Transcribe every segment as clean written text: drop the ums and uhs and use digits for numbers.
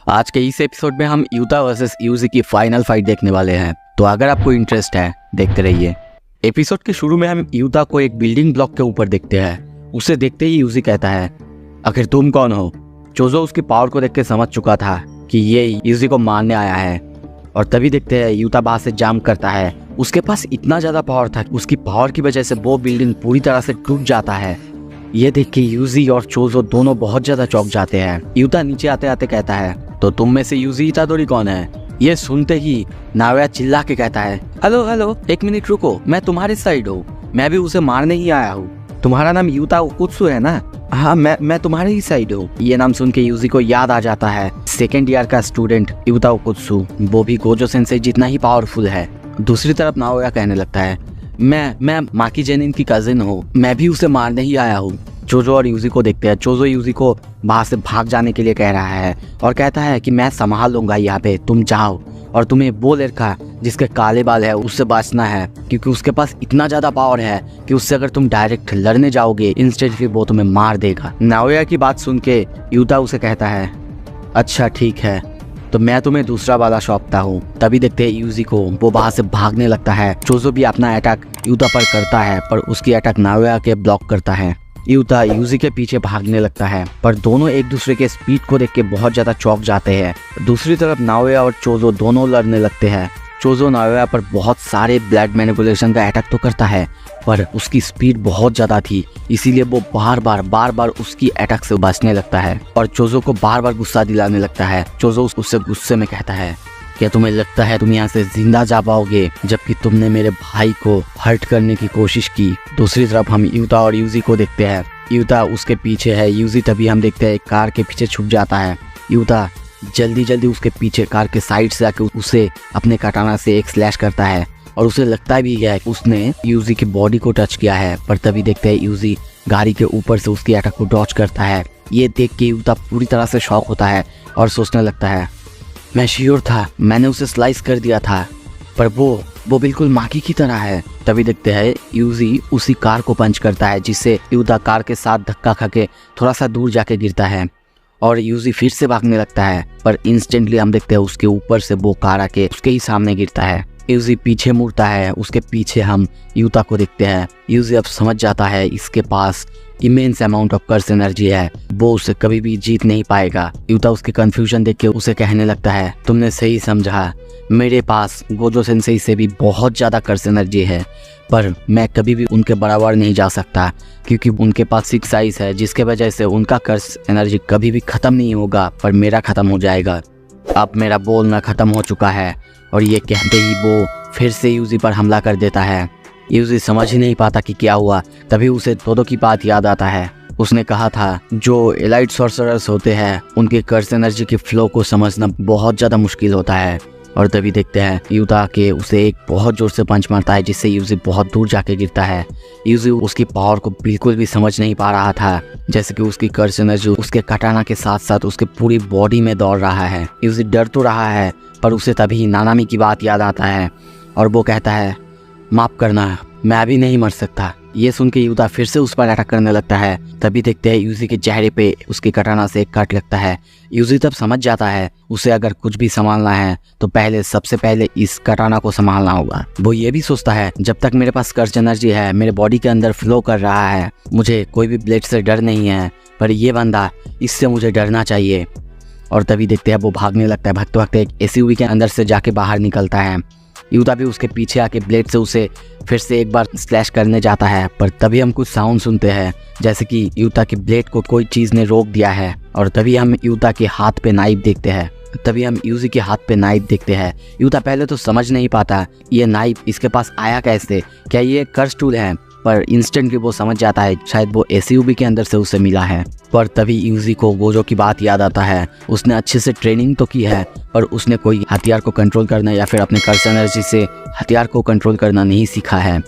आज के इस एपिसोड में हम यूता वर्सेस यूजी की फाइनल फाइट देखने वाले हैं, तो अगर आपको इंटरेस्ट है देखते रहिए। एपिसोड के शुरू में हम यूता को एक बिल्डिंग ब्लॉक के ऊपर देखते हैं। उसे देखते ही यूजी कहता है, आखिर तुम कौन हो? चोजो उसकी पावर को देख के समझ चुका था कि ये यूजी को मारने आया है, और तभी देखते हैं यूता बाहर से जाम करता है। उसके पास इतना ज्यादा पावर था, उसकी पावर की वजह से वो बिल्डिंग पूरी तरह से टूट जाता है। ये देख के यूजी और चोजो दोनों बहुत ज्यादा चौंक जाते हैं। यूता नीचे आते आते कहता है, तो तुम में से यूजी इतादोरी कौन है? ये सुनते ही नाओया चिल्ला के कहता है, हेलो हेलो, एक मिनट रुको, मैं तुम्हारे साइड हूँ, मैं भी उसे मारने ही आया हूँ। तुम्हारा नाम यूता ओकुत्सु है ना? हाँ, मैं तुम्हारे ही साइड हूँ। ये नाम सुन के यूजी को याद आ जाता है सेकेंड ईयर का स्टूडेंट यूता ओकुत्सु, वो भी गोजो सेंसेई जितना ही पावरफुल है। दूसरी तरफ नाओया कहने लगता है, मैं माकी जेनिन की कजिन हूँ, मैं भी उसे मारने ही आया हूँ। चोजो और यूजी को देखते हैं। चोजो यूजी को बाहर से भाग जाने के लिए कह रहा है और कहता है कि मैं संभाल लूंगा यहाँ पे, तुम जाओ, और तुम्हें वो लड़का जिसके काले बाल है उससे बचना है, क्योंकि उसके पास इतना ज्यादा पावर है कि उससे अगर तुम डायरेक्ट लड़ने जाओगे इंस्टेंटली वो तुम्हें मार देगा। नाओया की बात सुन के यूता उसे कहता है, अच्छा ठीक है, तो मैं तुम्हें दूसरा वाला सौंपता हूँ। तभी देखते हैं यूजी को वो बाहर से भागने लगता है। चोजो भी अपना अटैक यूता पर करता है, पर उसकी अटैक नाओया के ब्लॉक करता है। यूता यूजी के पीछे भागने लगता है, पर दोनों एक दूसरे के स्पीड को देख के बहुत ज्यादा चौंक जाते हैं। दूसरी तरफ नाओया और चोजो दोनों लड़ने लगते हैं। चोजो नाओया पर बहुत सारे ब्लड मैनिपुलेशन का अटैक तो करता है, पर उसकी स्पीड बहुत ज्यादा थी, इसीलिए वो बार बार उसकी अटैक से बचने लगता है और चोजो को बार बार गुस्सा दिलाने लगता है। चोजो उससे गुस्से में कहता है, क्या तुम्हें लगता है तुम यहाँ से जिंदा जा पाओगे, जबकि तुमने मेरे भाई को हर्ट करने की कोशिश की? दूसरी तरफ हम यूता और यूजी को देखते हैं। यूता उसके पीछे है, यूजी तभी हम देखते हैं कार के पीछे छुप जाता है। यूता जल्दी उसके पीछे कार के साइड से आके उसे अपने कटाना से एक स्लैश करता है, और उसे लगता भी है कि उसने यूजी की बॉडी को टच किया है, पर तभी देखते हैं यूजी गाड़ी के ऊपर से उसकी अटैक को डॉच करता है। ये देख के यूता पूरी तरह से शॉक होता है और सोचने लगता है, मैं श्योर था, मैंने उसे स्लाइस कर दिया था, पर वो बिल्कुल माकी की तरह है। तभी देखते हैं यूजी उसी कार को पंच करता है, जिससे यूता कार के साथ धक्का खा के थोड़ा सा दूर जाके गिरता है, और यूजी फिर से भागने लगता है, पर इंस्टेंटली हम देखते हैं उसके ऊपर से वो कार आके उसके ही सामने गिरता है। यूजी पीछे मुड़ता है, उसके पीछे हम यूता को देखते हैं। यूजी अब समझ जाता है इसके पास immense amount of curse energy है, वो उसे कभी भी जीत नहीं पाएगा। यूता उसके कंफ्यूजन देख के उसे कहने लगता है, तुमने सही समझा, मेरे पास गोजो सेंसेई से भी बहुत ज़्यादा कर्स एनर्जी है, पर मैं कभी भी उनके बराबर नहीं जा सकता, क्योंकि उनके पास 6 आइज है, जिसके वजह से उनका कर्स एनर्जी कभी भी ख़त्म नहीं होगा, पर मेरा ख़त्म हो जाएगा। अब मेरा बोलना ख़त्म हो चुका है। और ये कहते ही वो फिर से यूजी पर हमला कर देता है। यूजी समझ ही नहीं पाता कि क्या हुआ। तभी उसे तोदो की बात याद आता है। उसने कहा था जो एलाइट सॉर्सरर्स होते हैं उनके कर्स एनर्जी की फ्लो को समझना बहुत ज़्यादा मुश्किल होता है। और तभी देखते हैं यूता के उसे एक बहुत जोर से पंच मारता है, जिससे यूजी बहुत दूर जाके गिरता है। यूजी उसकी पावर को बिल्कुल भी समझ नहीं पा रहा था, जैसे कि उसकी कर्स एनर्जी उसके कटाना के साथ साथ उसके पूरी बॉडी में दौड़ रहा है। यूजी डर तो रहा है, पर उसे तभी नानामी की बात याद आता है और वो कहता है, माफ करना, मैं अभी नहीं मर सकता। ये सुन के यूता फिर से उस पर अटैक करने लगता है। तभी देखते हैं यूजी के चेहरे पे उसके कटाना से एक कट लगता है। यूजी तब समझ जाता है उसे अगर कुछ भी संभालना है तो सबसे पहले इस कटाना को संभालना होगा। वो ये भी सोचता है, जब तक मेरे पास कर्स एनर्जी है, मेरे बॉडी के अंदर फ्लो कर रहा है, मुझे कोई भी ब्लेड से डर नहीं है, पर ये बंदा, इससे मुझे डरना चाहिए। और तभी देखते हैं वो भागने लगता है। भागते भागते एक एसयूवी के अंदर से जाके बाहर निकलता है। यूता भी उसके पीछे आके ब्लेड से उसे फिर से एक बार स्लैश करने जाता है, पर तभी हम कुछ साउंड सुनते हैं, जैसे कि यूता की ब्लेड को कोई चीज़ ने रोक दिया है। और तभी हम यूता के हाथ पे नाइफ देखते हैं। तभी हम यूजी के हाथ पे नाइफ देखते हैं। यूता पहले तो समझ नहीं पाता ये नाइफ इसके पास आया कैसे, क्या ये कर्स टूल है, पर इंस्टेंटली वो समझ जाता है शायद वो एसयूवी के अंदर से उसे मिला है। पर तभी यूजी को गोजो की बात याद आता है। उसने अच्छे से ट्रेनिंग तो की है, पर उसने कोई हथियार को कंट्रोल करना या फिर अपने कर्स एनर्जी से हथियार को कंट्रोल करना नहीं सीखा है।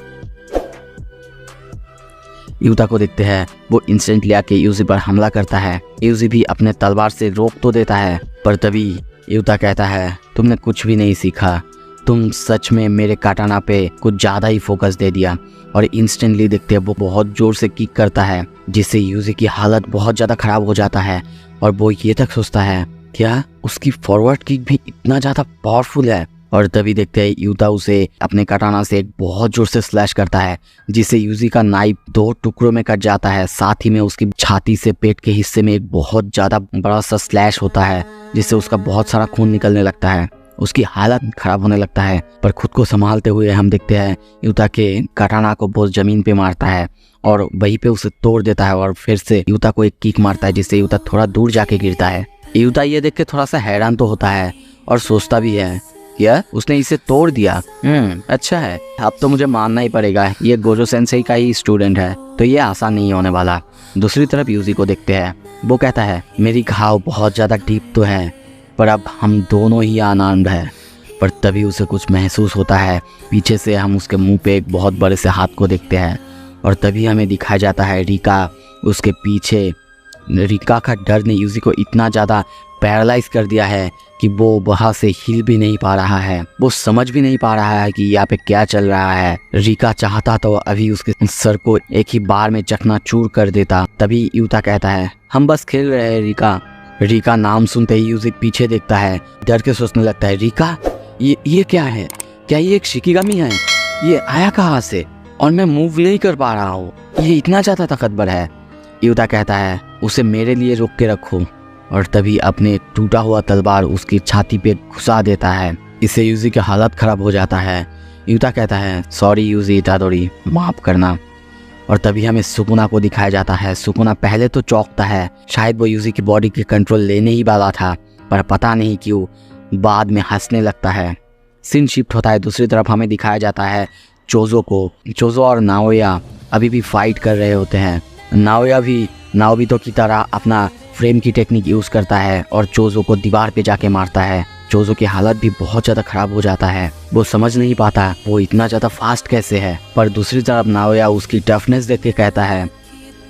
यूता को देखते हैं, वो इंस्टेंटली आके यूजी पर हमला करता है। यूजी भी अपने तलवार से रोक तो देता है, पर तभी यूता कहता है, तुमने कुछ भी नहीं सीखा, तुम सच में मेरे काटाना पे कुछ ज़्यादा ही फोकस दे दिया। और इंस्टेंटली देखते हैं वो बहुत जोर से किक करता है, जिससे यूजी की हालत बहुत ज़्यादा ख़राब हो जाता है और वो ये तक सोचता है क्या उसकी फॉरवर्ड किक भी इतना ज़्यादा पावरफुल है? और तभी देखते हैं यूता उसे अपने कटाना से एक बहुत जोर से स्लैश करता है, जिससे यूजी का नाइफ 2 टुकड़ों में कट जाता है। साथ ही में उसकी छाती से पेट के हिस्से में एक बहुत ज़्यादा बड़ा सा स्लैश होता है, जिससे उसका बहुत सारा खून निकलने लगता है। उसकी हालत खराब होने लगता है, पर खुद को संभालते हुए हम देखते हैं यूता के कटाना को बहुत ज़मीन पे मारता है और वहीं पे उसे तोड़ देता है और फिर से यूता को एक किक मारता है, जिससे यूता थोड़ा दूर जाके गिरता है। यूता ये देख के थोड़ा सा हैरान तो होता है और सोचता भी है, क्या उसने इसे तोड़ दिया? अच्छा है, अब तो मुझे मानना ही पड़ेगा, ये गोजो सेंसेई का ही स्टूडेंट है, तो ये आसान नहीं होने वाला। दूसरी तरफ यूजी को देखते हैं, वो कहता है मेरी घाव बहुत ज़्यादा डीप तो है, पर अब हम दोनों ही आनंद है। पर तभी उसे कुछ महसूस होता है। पीछे से हम उसके मुंह पे एक बहुत बड़े से हाथ को देखते हैं और तभी हमें दिखाया जाता है रिका उसके पीछे। रिका का डर ने यूजी को इतना ज़्यादा पैरालाइज कर दिया है कि वो वहाँ से हिल भी नहीं पा रहा है, वो समझ भी नहीं पा रहा है कि यहाँ पे क्या चल रहा है। रिका चाहता तो अभी उसके सर को एक ही बार में चकनाचूर कर देता। तभी यूता कहता है हम बस खेल रहे हैं रिका। रिका नाम सुनते ही यूजी पीछे देखता है, डर के सोचने लगता है रिका ये क्या है? क्या ये एक शिकिगामी है? ये आया कहाँ से? और मैं मूव नहीं कर पा रहा हूँ, ये इतना ज़्यादा ताकतवर है। यूता कहता है उसे मेरे लिए रोक के रखो और तभी अपने टूटा हुआ तलवार उसकी छाती पे घुसा देता है। इससे यूजी की हालत खराब हो जाता है। यूता कहता है सॉरी यूजी इतादोरी, माफ करना। और तभी हमें सुकुना को दिखाया जाता है। सुकुना पहले तो चौंकता है, शायद वो यूजी की बॉडी के कंट्रोल लेने ही वाला था, पर पता नहीं क्यों बाद में हंसने लगता है। सीन शिफ्ट होता है, दूसरी तरफ हमें दिखाया जाता है चोजो को। चोजो और नाओया अभी भी फाइट कर रहे होते हैं। नाओया भी नाओबितो की तरह अपना फ्रेम की टेक्निक यूज़ करता है और चोजो को दीवार पे जाके मारता है। चोजो की हालत भी बहुत ज़्यादा ख़राब हो जाता है, वो समझ नहीं पाता वो इतना ज़्यादा फास्ट कैसे है। पर दूसरी तरफ नाओया उसकी टफनेस देख के कहता है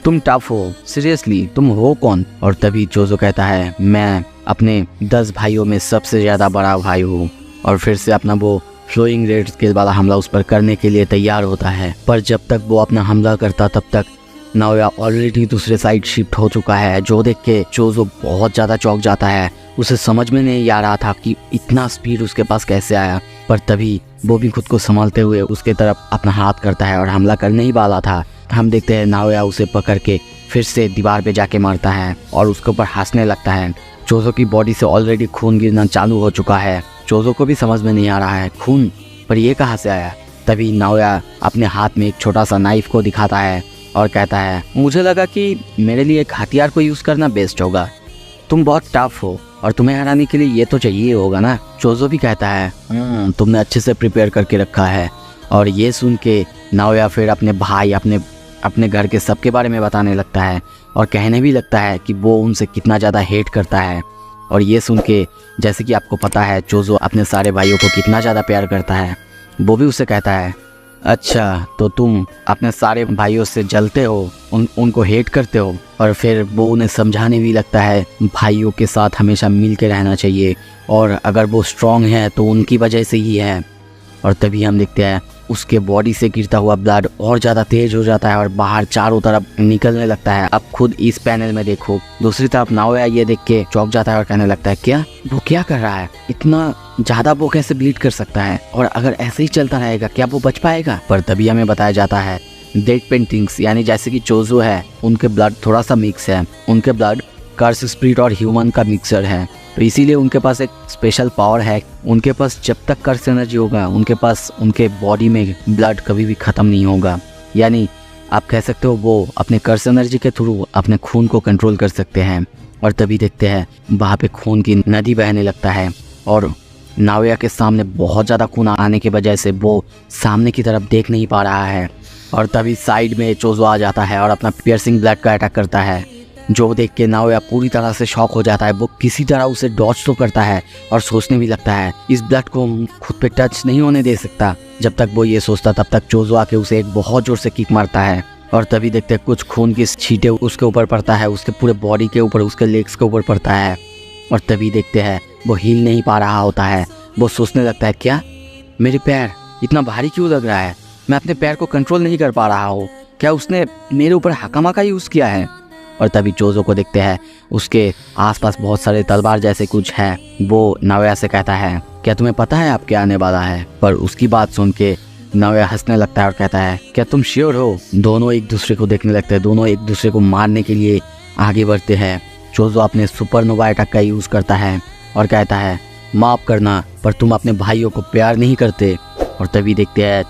तुम टफ हो, सीरियसली तुम हो कौन? और तभी चोजो कहता है मैं अपने 10 भाइयों में सबसे ज़्यादा बड़ा भाई हूँ। और फिर से अपना वो फ्लोइंग रेड स्केल वाला हमला उस पर करने के लिए तैयार होता है। पर जब तक वो अपना हमला करता तब तक नाओया ऑलरेडी दूसरे साइड शिफ्ट हो चुका है, जो देख के चोजो बहुत ज़्यादा चौंक जाता है। उसे समझ में नहीं आ रहा था कि इतना स्पीड उसके पास कैसे आया। पर तभी वो भी खुद को संभालते हुए उसके तरफ अपना हाथ करता है और हमला करने ही वाला था। हम देखते हैं नाओया उसे पकड़ के फिर से दीवार पे जाके मारता है और उसके ऊपर हंसने लगता है। चोजो की बॉडी से ऑलरेडी खून गिरना चालू हो चुका है। चोजो को भी समझ में नहीं आ रहा है खून, पर ये कहाँ से आया। तभी नाओया अपने हाथ में एक छोटा सा नाइफ को दिखाता है और कहता है मुझे लगा कि मेरे लिए एक हथियार को यूज़ करना बेस्ट होगा, तुम बहुत टफ हो और तुम्हें हराने के लिए ये तो चाहिए होगा ना। चोजो भी कहता है तुमने अच्छे से प्रिपेयर करके रखा है। और ये सुन के नाओया फिर अपने भाई अपने घर के सबके बारे में बताने लगता है और कहने भी लगता है कि वो उनसे कितना ज़्यादा हेट करता है। और ये सुन के जैसे कि आपको पता है चोजो अपने सारे भाइयों को कितना ज़्यादा प्यार करता है, वो भी उससे कहता है अच्छा तो तुम अपने सारे भाइयों से जलते हो, उनको हेट करते हो। और फिर वो उन्हें समझाने भी लगता है भाइयों के साथ हमेशा मिल के रहना चाहिए और अगर वो स्ट्रांग है तो उनकी वजह से ही है। और तभी हम देखते हैं उसके बॉडी से गिरता हुआ ब्लड और ज़्यादा तेज हो जाता है और बाहर चारों तरफ निकलने लगता है। अब खुद इस पैनल में देखो। दूसरी तरफ नाओया ये देख के चौंक जाता है और कहने लगता है क्या वो क्या कर रहा है, इतना ज़्यादा वो कैसे ब्लीड कर सकता है और अगर ऐसे ही चलता रहेगा क्या वो बच पाएगा। पर तभी हमें बताया जाता है डेड पेंटिंग्स, यानी जैसे कि चोजो है उनके ब्लड थोड़ा सा मिक्स है, उनके ब्लड कर्स स्पिरिट और ह्यूमन का मिक्सर है, तो इसीलिए उनके पास एक स्पेशल पावर है। उनके पास जब तक कर्स एनर्जी होगा उनके पास उनके बॉडी में ब्लड कभी भी ख़त्म नहीं होगा। यानी आप कह सकते हो वो अपने कर्स एनर्जी के थ्रू अपने खून को कंट्रोल कर सकते हैं। और तभी देखते हैं वहाँ पे खून की नदी बहने लगता है और नाओया के सामने बहुत ज़्यादा खून आने की वजह से वो सामने की तरफ देख नहीं पा रहा है। और तभी साइड में चोजो आ जाता है और अपना पियर्सिंग ब्लड का अटैक करता है, जो देख के नाओया पूरी तरह से शॉक हो जाता है। वो किसी तरह उसे डॉज तो करता है और सोचने भी लगता है इस ब्लड को खुद पे टच नहीं होने दे सकता। जब तक वो ये सोचता तब तक चोजो आके उसे एक बहुत जोर से किक मारता है और तभी देखते हैं कुछ खून की छींटे उसके ऊपर पड़ता है, उसके पूरे बॉडी के ऊपर, उसके लेग्स के ऊपर पड़ता है। और तभी देखते हैं वो हिल नहीं पा रहा होता है। वो सोचने लगता है क्या मेरे पैर इतना भारी क्यों लग रहा है, मैं अपने पैर को कंट्रोल नहीं कर पा रहा हूँ, क्या उसने मेरे ऊपर हकामा का यूज़ किया है। और तभी चोजो को देखते हैं उसके आसपास बहुत सारे तलवार जैसे कुछ है। वो नाओया से कहता है क्या तुम्हें पता है आप क्या आने वाला है? पर उसकी बात सुन के नाओया हंसने लगता है और कहता है क्या तुम श्योर हो? दोनों एक दूसरे को देखने लगते हैं, दोनों एक दूसरे को मारने के लिए आगे बढ़ते हैं। चोजो अपने सुपरनोवा अटैक का यूज़ करता है और कहता है माफ़ करना पर तुम अपने भाइयों को प्यार नहीं करते। और तभी देखते हैं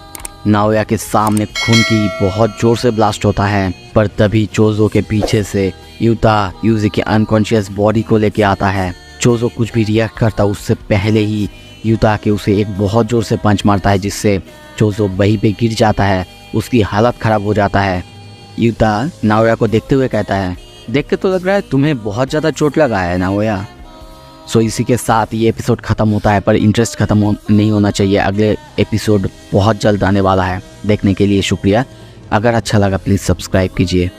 नाओया के सामने खून की बहुत ज़ोर से ब्लास्ट होता है। पर तभी चोजो के पीछे से यूता यूजी की अनकॉन्शियस बॉडी को लेके आता है। चोजो कुछ भी रिएक्ट करता उससे पहले ही यूता के उसे एक बहुत ज़ोर से पंच मारता है, जिससे चोजो वहीं पे गिर जाता है, उसकी हालत ख़राब हो जाता है। यूता नाओया को देखते हुए कहता है देख के तो लग रहा है तुम्हें बहुत ज़्यादा चोट लगा है नाओया। सो इसी के साथ ये एपिसोड ख़त्म होता है, पर इंटरेस्ट ख़त्म नहीं होना चाहिए। अगले एपिसोड बहुत जल्द आने वाला है। देखने के लिए शुक्रिया। अगर अच्छा लगा प्लीज़ सब्सक्राइब कीजिए।